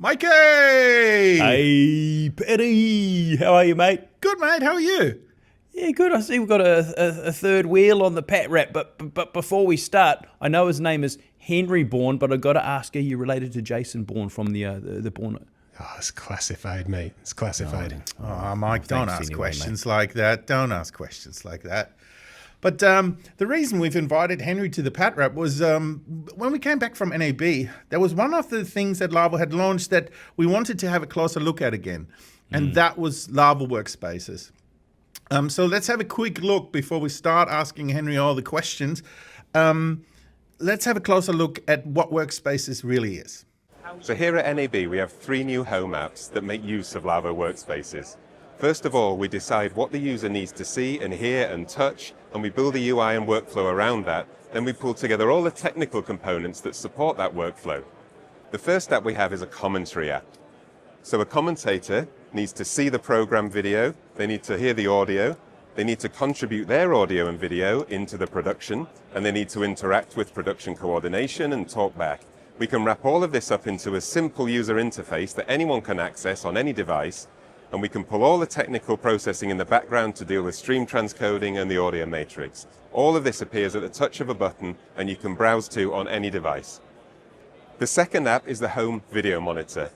Mikey! Hey, Petty! How are you, mate? Good, mate. How are you? Yeah, good. I see we've got a third wheel on the Pat Rap, but before we start, I know his name is Henry Bourne, but I've got to ask, are you related to Jason Bourne from the Bourne? Oh, it's classified, mate. It's classified. Oh, Mike, don't ask anyway, questions like that. Don't ask questions like that. But the reason we've invited Henry to the Pat Rap was when we came back from NAB, there was one of the things that LAWO had launched that we wanted to have a closer look at again, and that was LAWO Work Spaces. So let's have a quick look before we start asking Henry all the questions. Let's have a closer look at what Workspaces really is. So here at NAB, we have 3 new home apps that make use of LAWO Workspaces. First of all, we decide what the user needs to see and hear and touch, and we build a UI and workflow around that. Then we pull together all the technical components that support that workflow. The first app we have is a commentary app. So a commentator needs to see the program video, they need to hear the audio, they need to contribute their audio and video into the production, and they need to interact with production coordination and talk back. We can wrap all of this up into a simple user interface that anyone can access on any device, and we can pull all the technical processing in the background to deal with stream transcoding and the audio matrix. All of this appears at the touch of a button, and you can browse to on any device. The second app is the Home Video Monitor.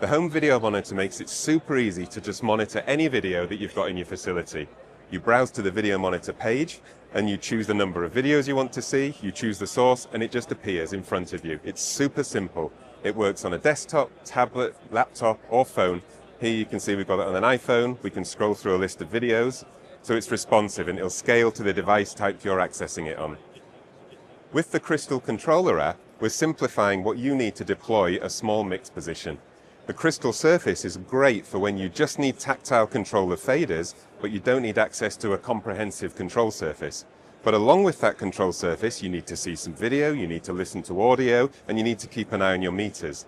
The Home Video Monitor makes it super easy to just monitor any video that you've got in your facility. You browse to the Video Monitor page, and you choose the number of videos you want to see, you choose the source, and it just appears in front of you. It's super simple. It works on a desktop, tablet, laptop, or phone. Here you can see we've got it on an iPhone. We can scroll through a list of videos. So it's responsive, and it'll scale to the device type you're accessing it on. With the Crystal Controller app, we're simplifying what you need to deploy a small mix position. The Crystal Surface is great for when you just need tactile control of faders, but you don't need access to a comprehensive control surface. But along with that control surface, you need to see some video, you need to listen to audio, and you need to keep an eye on your meters.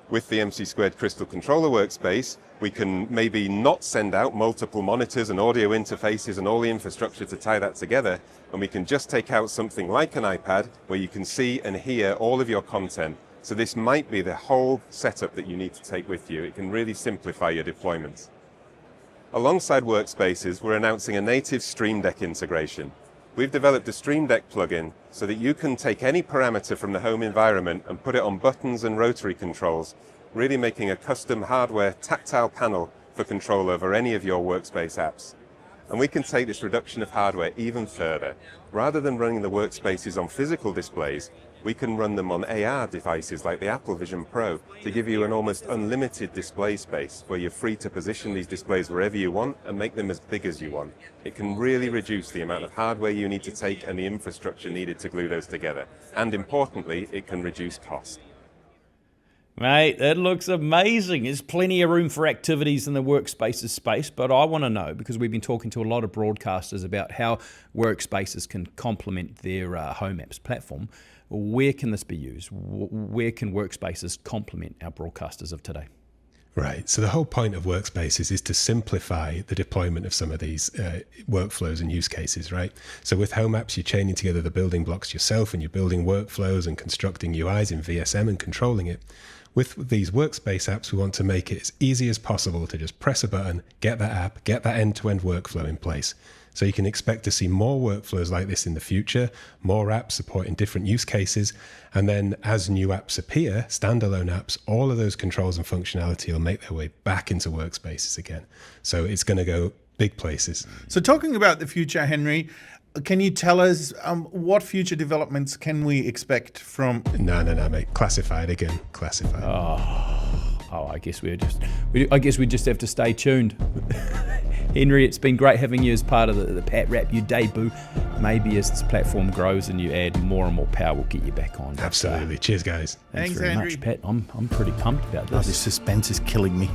With the MC² Crystal Controller Workspace, we can maybe not send out multiple monitors and audio interfaces and all the infrastructure to tie that together, and we can just take out something like an iPad where you can see and hear all of your content. So this might be the whole setup that you need to take with you. It can really simplify your deployments. Alongside Workspaces, we're announcing a native Stream Deck integration. We've developed a Stream Deck plugin so that you can take any parameter from the home environment and put it on buttons and rotary controls, really making a custom hardware tactile panel for control over any of your workspace apps. And we can take this reduction of hardware even further. Rather than running the workspaces on physical displays, we can run them on AR devices like the Apple Vision Pro to give you an almost unlimited display space where you're free to position these displays wherever you want and make them as big as you want. It can really reduce the amount of hardware you need to take and the infrastructure needed to glue those together. And importantly, it can reduce cost. Mate, that looks amazing. There's plenty of room for activities in the Workspaces space, but I want to know, because we've been talking to a lot of broadcasters about how Workspaces can complement their home apps platform. Where can this be used? Where can Workspaces complement our broadcasters of today? Right. So the whole point of Workspaces is to simplify the deployment of some of these workflows and use cases, right? So with home apps, you're chaining together the building blocks yourself, and you're building workflows and constructing UIs in VSM and controlling it. With these workspace apps, we want to make it as easy as possible to just press a button, get that app, get that end-to-end workflow in place. So you can expect to see more workflows like this in the future, more apps supporting different use cases, and then as new apps appear, standalone apps, all of those controls and functionality will make their way back into Workspaces again. So it's going to go big places. So talking about the future, Henry, can you tell us what future developments can we expect from... No, mate. Classified again. Classified. Oh, I guess we just have to stay tuned. Henry, it's been great having you as part of the Pat Rap, your debut. Maybe as this platform grows and you add more and more power, we'll get you back on. Absolutely. Cheers, guys. Thanks Thanks, very Henry. much, Pat. I'm pretty pumped about Oh, this. the suspense is killing me.